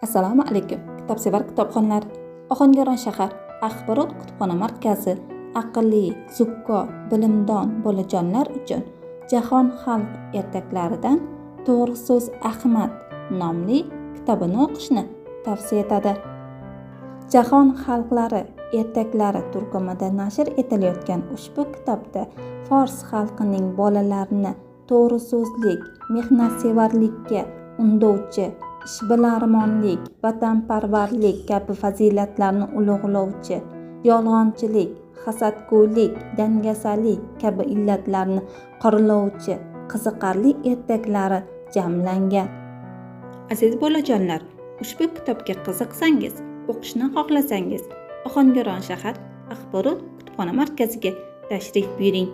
Assalomu alaykum. Kitobsevar kitobxonlar. Ohangaron shahar axborot kutubxona markazi aqlli, zukko, bilimdon bolajonlar uchun Jahon xalq ertaklaridan To'g'ri so'z Ahmad nomli kitobini o'qishni tavsiya etadi. Jahon xalqlari ertaklari turkumida nashr etilayotgan ushbu kitobda Fors xalqining bolalarini to'g'ri so'zlik, mehnatsevarlikka undovchi, ishbilarmonlik, vatanparvarlik kabi fazilatlarni ulug'lovchi, yolg'onchilik, hasadgo'ylik, dangasalik kabi illatlarni qoralovchi qiziqarli ertaklari jamlangan. Aziz bolajonlar, ushbu kitobga qiziqsangiz, o'qishni xohlasangiz, Ohangaron shahar axborot kutubxona markaziga tashrif buyuring.